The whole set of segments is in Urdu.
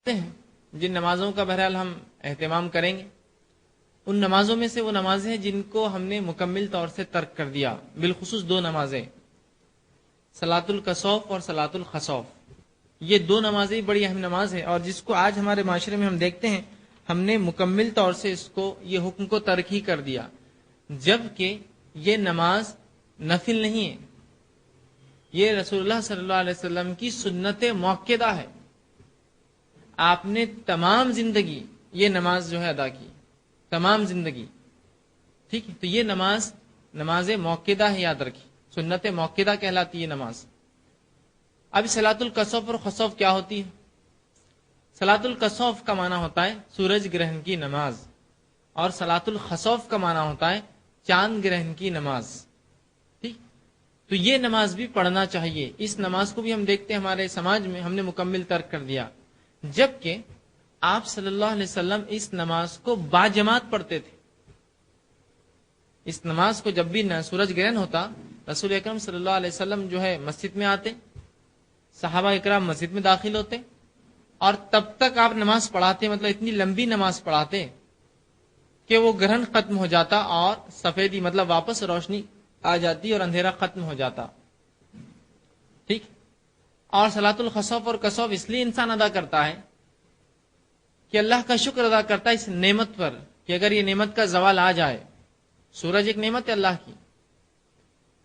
ہیں جن نمازوں کا بہرحال ہم اہتمام کریں گے، ان نمازوں میں سے وہ نمازیں ہیں جن کو ہم نے مکمل طور سے ترک کر دیا، بالخصوص دو نمازیں، صلاۃ الکسوف اور صلاۃ الخسوف۔ یہ دو نمازیں بڑی اہم نماز ہے، اور جس کو آج ہمارے معاشرے میں ہم دیکھتے ہیں، ہم نے مکمل طور سے اس کو، یہ حکم کو ترک ہی کر دیا، جبکہ یہ نماز نفل نہیں ہے، یہ رسول اللہ صلی اللہ علیہ وسلم کی سنت موقدہ ہے۔ آپ نے تمام زندگی یہ نماز جو ہے ادا کی، تمام زندگی، ٹھیک ہے؟ تو یہ نماز موقدہ ہے، یاد رکھی، سنت موقدہ کہلاتی ہے نماز۔ اب صلاۃ الکسوف اور خسوف کیا ہوتی ہے؟ صلاۃ الکسوف کا معنی ہوتا ہے سورج گرہن کی نماز، اور صلاۃ الخسوف کا معنی ہوتا ہے چاند گرہن کی نماز، ٹھیک؟ تو یہ نماز بھی پڑھنا چاہیے۔ اس نماز کو بھی ہم دیکھتے ہیں ہمارے سماج میں ہم نے مکمل ترک کر دیا، جبکہ آپ صلی اللہ علیہ وسلم اس نماز کو باجماعت پڑھتے تھے۔ اس نماز کو جب بھی سورج گرہن ہوتا، رسول اکرم صلی اللہ علیہ وسلم جو ہے مسجد میں آتے، صحابہ اکرام مسجد میں داخل ہوتے، اور تب تک آپ نماز پڑھاتے، مطلب اتنی لمبی نماز پڑھاتے کہ وہ گرہن ختم ہو جاتا اور سفیدی مطلب واپس روشنی آ جاتی اور اندھیرا ختم ہو جاتا، ٹھیک؟ اور صلاۃ الخسوف اور کسوف اس لیے انسان ادا کرتا ہے کہ اللہ کا شکر ادا کرتا ہے اس نعمت پر، کہ اگر یہ نعمت کا زوال آ جائے، سورج ایک نعمت ہے اللہ کی،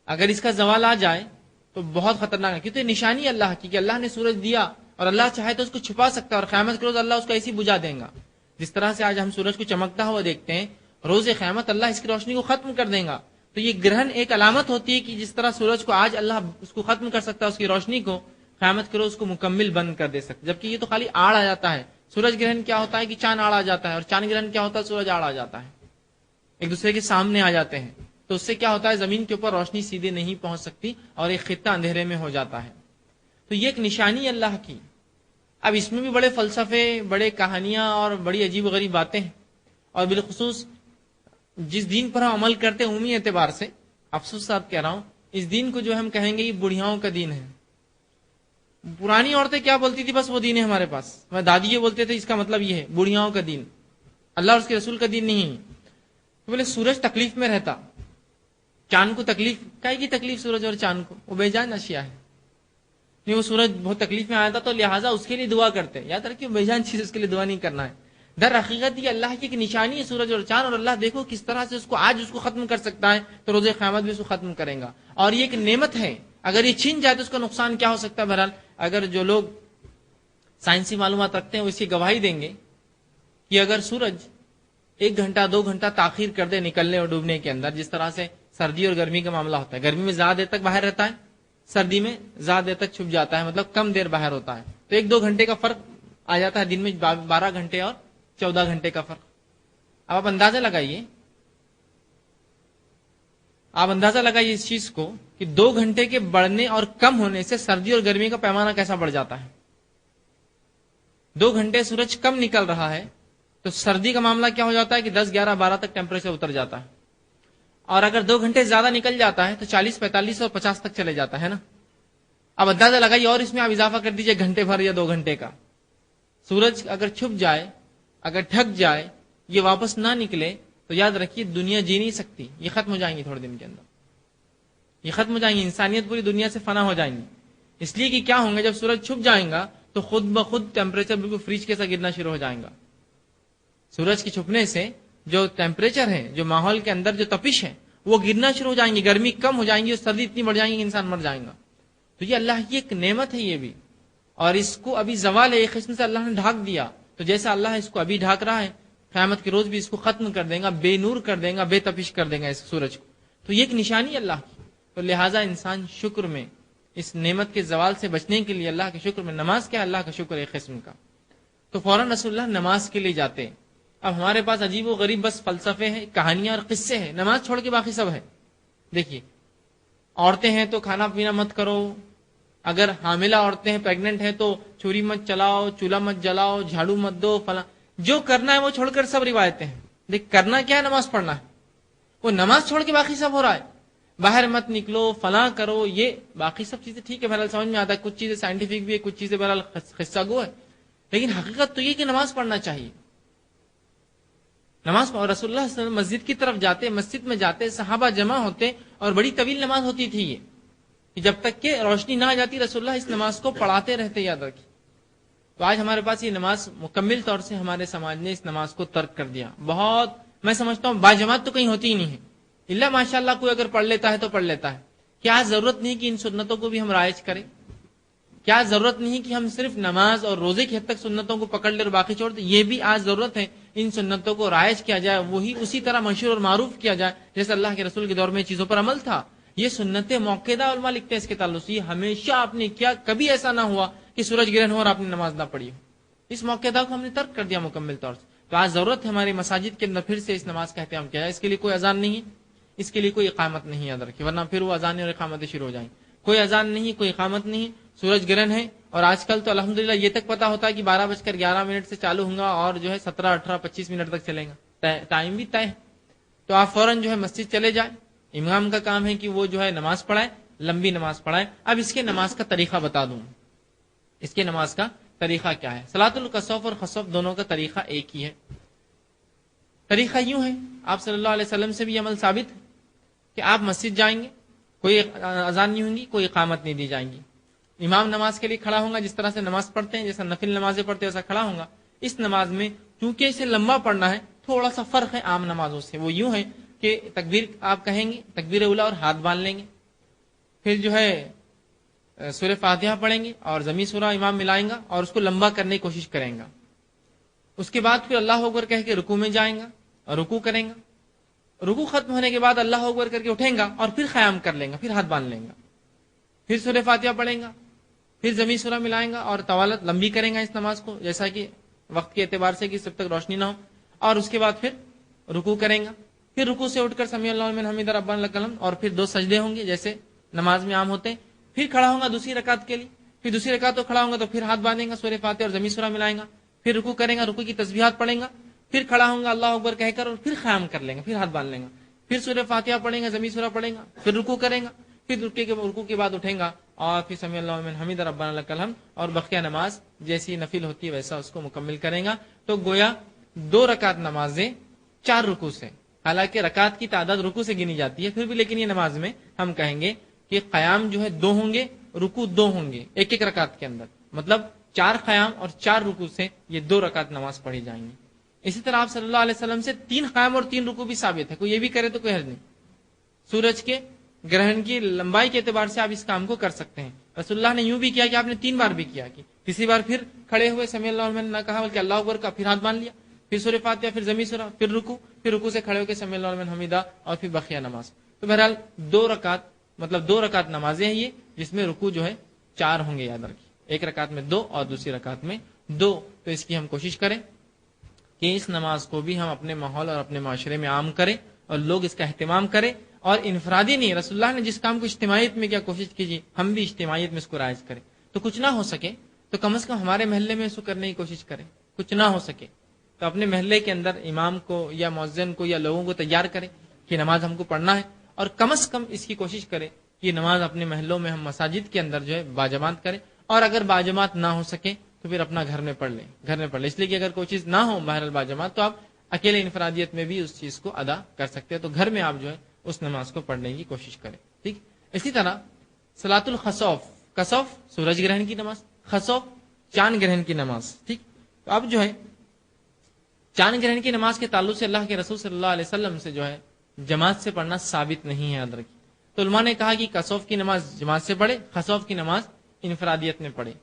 اگر اس کا زوال آ جائے تو بہت خطرناک ہے، کیونکہ نشانی ہے اللہ کی کہ اللہ نے سورج دیا، اور اللہ چاہے تو اس کو چھپا سکتا ہے، اور قیامت کے روز اللہ اس کو ایسی بجھا دیں گا۔ جس طرح سے آج ہم سورج کو چمکتا ہوا دیکھتے ہیں، روز قیامت اللہ اس کی روشنی کو ختم کر دیں گا۔ تو یہ گرہن ایک علامت ہوتی ہے کہ جس طرح سورج کو آج اللہ اس کو ختم کر سکتا ہے، اس کی روشنی کو، قیامت کے روز کو مکمل بند کر دے سکتا، جبکہ یہ تو خالی آڑ آ جاتا ہے۔ سورج گرہن کیا ہوتا ہے کہ چاند آڑ آ جاتا ہے، اور چاند گرہن کیا ہوتا ہے؟ سورج آڑ آ جاتا ہے، ایک دوسرے کے سامنے آ جاتے ہیں، تو اس سے کیا ہوتا ہے؟ زمین کے اوپر روشنی سیدھے نہیں پہنچ سکتی، اور ایک خطہ اندھیرے میں ہو جاتا ہے۔ تو یہ ایک نشانی ہے اللہ کی۔ اب اس میں بھی بڑے فلسفے، بڑے کہانیاں اور بڑی عجیب و غریب باتیں ہیں، اور بالخصوص جس دین پر ہم عمل کرتے ہیں عمومی اعتبار سے، افسوس صاحب کہہ رہا ہوں، اس دین کو جو ہم کہیں گے یہ بڑھیاؤں کا دین ہے۔ پرانی عورتیں کیا بولتی تھی؟ بس وہ دین ہے ہمارے پاس، میں دادی یہ بولتے تھے، اس کا مطلب یہ ہے بڑھیاؤں کا دین، اللہ اور اس کے رسول کا دین نہیں ہے۔ تو بولے سورج تکلیف میں رہتا، چاند کو تکلیف، کائے کی تکلیف سورج اور چاند کو؟ وہ بے جان اشیاء ہے، نہیں وہ سورج بہت تکلیف میں آیا تھا تو لہٰذا اس کے لیے دعا کرتے، یاد رکھیے بے جان چیز اس کے لیے دعا نہیں کرنا ہے۔ در حقیقت یہ اللہ کی ایک نشانی ہے سورج اور چاند، اور اللہ دیکھو کس طرح سے اس کو آج اس کو ختم کر سکتا ہے، تو روز قیامت بھی اس کو ختم کرے گا، اور یہ ایک نعمت ہے، اگر یہ چھن جائے تو اس کا نقصان کیا ہو سکتا ہے؟ بہرحال اگر جو لوگ سائنسی معلومات رکھتے ہیں وہ اس کی گواہی دیں گے کہ اگر سورج 1 گھنٹہ 2 گھنٹہ تاخیر کر دے نکلنے اور ڈوبنے کے اندر، جس طرح سے سردی اور گرمی کا معاملہ ہوتا ہے، گرمی میں زیادہ دیر تک باہر رہتا ہے، سردی میں زیادہ دیر تک چھپ جاتا ہے، مطلب کم دیر باہر ہوتا ہے، تو 1-2 گھنٹے کا فرق آ جاتا ہے، دن میں 12 گھنٹے اور 14 گھنٹے کا فرق۔ اب آپ اندازہ لگائیے اس چیز کو کہ 2 گھنٹے کے بڑھنے اور کم ہونے سے سردی اور گرمی کا پیمانہ کیسا بڑھ جاتا ہے۔ 2 گھنٹے سورج کم نکل رہا ہے تو سردی کا معاملہ کیا ہو جاتا ہے کہ 10 11 12 تک ٹیمپریچر اتر جاتا ہے، اور اگر 2 گھنٹے زیادہ نکل جاتا ہے تو 40 45 اور 50 تک چلے جاتا ہے نا۔ اب اندازہ لگائیے، اور اس میں آپ اضافہ کر دیجئے گھنٹے بھر یا 2 گھنٹے کا۔ سورج اگر چھپ جائے، اگر ڈھک جائے، یہ واپس نہ نکلے، تو یاد رکھیے دنیا جی نہیں سکتی، یہ ختم ہو جائیں گی تھوڑے دن کے اندر، یہ ختم ہو جائیں گی، انسانیت پوری دنیا سے فنا ہو جائیں گی۔ اس لیے کہ کیا ہوں گے، جب سورج چھپ جائیں گا تو خود بخود ٹیمپریچر بالکل فریج کے ساتھ گرنا شروع ہو جائیں گا۔ سورج کے چھپنے سے جو ٹیمپریچر ہے، جو ماحول کے اندر جو تپش ہے، وہ گرنا شروع ہو جائیں گی، گرمی کم ہو جائیں گی، اور سردی اتنی بڑھ جائیں گی کہ انسان مر جائیں گا۔ تو یہ اللہ کی ایک نعمت ہے یہ بھی، اور اس کو ابھی زوال ہے، ایک قسم سے اللہ نے ڈھانک دیا، تو جیسا اللہ اس کو ابھی ڈھانک رہا ہے، قیامت کے روز بھی اس کو ختم کر دے گا، بے نور کر دے گا، بے تپش کر دے گا اس سورج کو۔ تو یہ ایک نشانی ہے اللہ کی، تو لہٰذا انسان شکر میں، اس نعمت کے زوال سے بچنے کے لیے اللہ کے شکر میں، نماز کیا ہے؟ اللہ کا شکر ایک قسم کا، تو فوراً رسول اللہ نماز کے لیے جاتے۔ اب ہمارے پاس عجیب و غریب بس فلسفے ہیں، کہانیاں اور قصے ہیں، نماز چھوڑ کے باقی سب ہے۔ دیکھیے عورتیں ہیں تو کھانا پینا مت کرو، اگر حاملہ عورتیں ہیں، پیگننٹ ہیں، تو چھری مت چلاؤ، چولہا مت جلاؤ، جھاڑو مت دو، فلاں جو کرنا ہے وہ چھوڑ کر سب روایتیں ہیں۔ دیکھ کرنا کیا ہے؟ نماز پڑھنا ہے، وہ نماز چھوڑ کے باقی سب ہو رہا ہے، باہر مت نکلو، فلاں کرو، یہ باقی سب چیزیں ٹھیک ہے، بہرحال سمجھ میں آتا ہے، کچھ چیزیں سائنٹیفک بھی ہے، کچھ چیزیں بہرحال قصہ گو ہے، لیکن حقیقت تو یہ کہ نماز پڑھنا چاہیے. نماز اور رسول اللہ صلی اللہ علیہ وسلم مسجد کی طرف جاتے, مسجد میں جاتے, صحابہ جمع ہوتے اور بڑی طویل نماز ہوتی تھی یہ, جب تک کہ روشنی نہ آ جاتی رسول اللہ اس نماز کو پڑھاتے رہتے, یاد رکھیے. تو آج ہمارے پاس یہ نماز مکمل طور سے ہمارے سماج نے اس نماز کو ترک کر دیا. بہت میں سمجھتا ہوں باجماعت تو کہیں ہوتی ہی نہیں ہے, اللہ ماشاء اللہ کوئی اگر پڑھ لیتا ہے تو پڑھ لیتا ہے. کیا ضرورت نہیں کہ ان سنتوں کو بھی ہم رائج کریں؟ کیا ضرورت نہیں کہ ہم صرف نماز اور روزے کی حد تک سنتوں کو پکڑ لیں اور باقی چھوڑ دیں؟ یہ بھی آج ضرورت ہے ان سنتوں کو رائج کیا جائے, وہی اسی طرح مشہور اور معروف کیا جائے جیسے اللہ کے رسول کے دور میں چیزوں پر عمل تھا. یہ سنتیں موقعہ علماء لکھتے ہیں اس کے تعلق سے, یہ ہمیشہ آپ نے کیا, کبھی ایسا نہ ہوا کہ سورج گرہن ہو اور آپ نے نماز نہ پڑھی ہو. اس موقعہ کو ہم نے ترک کر دیا مکمل طور سے. تو آج ضرورت ہے ہماری مساجد کے اندر پھر سے اس نماز کا اہتمام کیا جائے. اس کے لیے کوئی اذان نہیں ہے, اس کے لیے کوئی اقامت نہیں, یاد رکھیے, ورنہ پھر وہ اذانیں اور اقامتیں شروع ہو جائیں. کوئی اذان نہیں, کوئی اقامت نہیں, سورج گرہن ہے. اور آج کل تو الحمدللہ یہ تک پتا ہوتا ہے کہ 12:11 سے چالو ہوں گا اور جو ہے 17, 18, 25 منٹ تک چلیں گا, ٹائم بھی طے ہے. تو آپ فوراً جو ہے مسجد چلے جائیں. امام کا کام ہے کہ وہ جو ہے نماز پڑھائے, لمبی نماز پڑھائے. اب اس کے نماز کا طریقہ بتا دوں, اس کے نماز کا طریقہ کیا ہے. صلاۃ الکسوف اور خسوف دونوں کا طریقہ ایک ہی ہے. طریقہ یوں ہے, آپ صلی اللہ علیہ وسلم سے بھی عمل ثابت ہے کہ آپ مسجد جائیں گے, کوئی اذان نہیں ہوگی, کوئی اقامت نہیں دی جائیں گی. امام نماز کے لیے کھڑا ہوں گا, جس طرح سے نماز پڑھتے ہیں, جیسا نفل نمازیں پڑھتے ہیں ویسا کھڑا ہوں گا. اس نماز میں چونکہ اسے لمبا پڑھنا ہے, تھوڑا سا فرق ہے عام نمازوں سے. وہ یوں ہے کہ تکبیر آپ کہیں گے, تکبیر اولا, اور ہاتھ باندھ لیں گے. پھر جو ہے سورہ فاتحہ پڑھیں گے اور ضمی سورہ امام ملائیں گا اور اس کو لمبا کرنے کی کوشش کریں گا. اس کے بعد پھر اللہ اکبر کہہ کے رکوع میں جائیں گا اور رکوع کریں گا. رکوع ختم ہونے کے بعد اللہ اکبر کر کے اٹھیں گا اور پھر قیام کر لیں گا, پھر ہاتھ باندھ لیں گا. پھر سورہ فاتحہ پڑھیں گا, پھر ضمی سورہ ملائیں گا اور طوالت لمبی کریں گا اس نماز کو, جیسا کہ وقت کے اعتبار سے کہ جب تک روشنی نہ ہو. اور اس کے بعد پھر رکوع کریں گا. پھر رکوع سے اٹھ کر سمیع اللہ لمن حمدہ ربنا لک الحمد, اور پھر 2 سجدے ہوں گے جیسے نماز میں عام ہوتے ہیں. پھر کھڑا ہوں گا دوسری رکعت کے لیے. پھر دوسری رکعت تو کھڑا ہوں گا تو پھر ہاتھ باندھیں گا, سورہ فاتحہ اور ضمی سورہ ملائیں گا. پھر رکوع کریں گا, رکوع کی تسبیحات پڑھیں گا. پھر کھڑا ہوں گا اللہ اکبر کہہ کر اور پھر قیام کر لیں گا, پھر ہاتھ باندھ لیں گا. پھر سورہ فاتحہ پڑھیں گا, ضمی سورہ پڑھیں گا, پھر رکوع کریں گا. پھر رکوع کے بعد اٹھیں گا اور پھر سمیع اللہ لمن حمدہ ربنا لک الحمد, اور بقیہ نماز جیسی نفل ہوتی ہے ویسا اس کو مکمل کریں گا. تو گویا 2 رکعت نمازیں 4 رکوع سے, حالانکہ رکعت کی تعداد رکوع سے گنی جاتی ہے, پھر بھی لیکن یہ نماز میں ہم کہیں گے کہ قیام جو ہے 2 ہوں گے, رکوع 2 ہوں گے ایک رکعت کے اندر. مطلب 4 قیام اور 4 رکوع سے یہ 2 رکعت نماز پڑھی جائیں گی. اسی طرح آپ صلی اللہ علیہ وسلم سے 3 قیام اور 3 رکوع بھی ثابت ہے. کوئی یہ بھی کرے تو کوئی حرج نہیں. سورج کے گرہن کی لمبائی کے اعتبار سے آپ اس کام کو کر سکتے ہیں. رسول اللہ نے یوں بھی کیا کہ آپ نے 3 بار بھی کیا, کہ تیسری بار پھر کھڑے ہوئے سمیع اللہ لمن نہ کہا بلکہ اللہ اکبر کا, پھر ہاتھ باندھ لیا, پھر سورہ فاتحہ, پھر ضمی سورہ, پھر رکوع سے کھڑے ہو کے سمیع اللہ لمن حمدہ, اور پھر بقیہ نماز. تو بہرحال 2 رکعت مطلب 2 رکعت نمازیں ہیں یہ, جس میں رکوع جو ہے 4 ہوں گے, یاد رکھیے. ایک رکعت میں 2 اور دوسری رکعت میں 2. تو اس کی ہم کوشش کریں کہ اس نماز کو بھی ہم اپنے ماحول اور اپنے معاشرے میں عام کریں اور لوگ اس کا اہتمام کریں. اور انفرادی نہیں, رسول اللہ نے جس کام کو اجتماعیت میں کیا کوشش کیجیے, ہم بھی اجتماعیت میں اس کو رائج کریں. تو کچھ نہ ہو سکے تو کم از کم ہمارے محلے میں اس کو کرنے کی کوشش کریں. کچھ نہ ہو سکے تو اپنے محلے کے اندر امام کو یا مؤذن کو یا لوگوں کو تیار کریں کہ نماز ہم کو پڑھنا ہے, اور کم از کم اس کی کوشش کریں کہ نماز اپنے محلوں میں ہم مساجد کے اندر جو ہے باجماعت کریں. اور اگر باجماعت نہ ہو سکے تو پھر اپنا گھر میں پڑھ لیں, اس لیے کہ اگر کوئی چیز نہ ہو بہرحال باجماعت, تو آپ اکیلے انفرادیت میں بھی اس چیز کو ادا کر سکتے ہیں. تو گھر میں آپ جو ہے اس نماز کو پڑھنے کی کوشش کریں. ٹھیک. اسی طرح صلاۃ الخسوف, کسوف سورج گرہن کی نماز, خسوف چاند گرہن کی نماز. ٹھیک. تو اب جو ہے چاند گرہن کی نماز کے تعلق سے اللہ کے رسول صلی اللہ علیہ وسلم سے جو ہے جماعت سے پڑھنا ثابت نہیں ہے, یاد رکھیے. تو علماء نے کہا کہ کسوف کی نماز جماعت سے پڑھے, خسوف کی نماز انفرادیت میں پڑھے,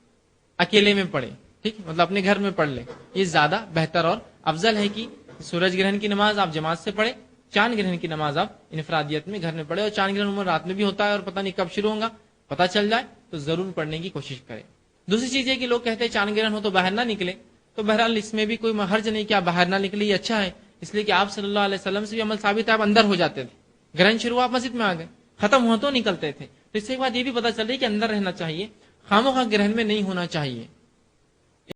اکیلے میں پڑھے. ٹھیک, مطلب اپنے گھر میں پڑھ لیں. یہ زیادہ بہتر اور افضل ہے کہ سورج گرہن کی نماز آپ جماعت سے پڑھے, چاند گرہن کی نماز آپ انفرادیت میں گھر میں پڑھے. اور چاند گرہن عموماً رات میں بھی ہوتا ہے اور پتہ نہیں کب شروع ہوگا, پتہ چل جائے تو ضرور پڑھنے کی کوشش کریں. دوسری چیز یہ کہ لوگ کہتے ہیں چاند گرہن ہو تو باہر نہ نکلے. تو بہرحال اس میں بھی کوئی حرج نہیں کہ آپ باہر نہ نکلے, یہ اچھا ہے. اس لیے کہ آپ صلی اللہ علیہ وسلم سے بھی عمل ثابت ہے, آپ اندر ہو جاتے تھے. گرہن شروع آپ مسجد میں آ گئے, ختم ہو تو نکلتے تھے. تو اس سے بعد یہ بھی پتہ چل رہی ہے کہ اندر رہنا چاہیے, خاموخواہ گرہن میں نہیں ہونا چاہیے.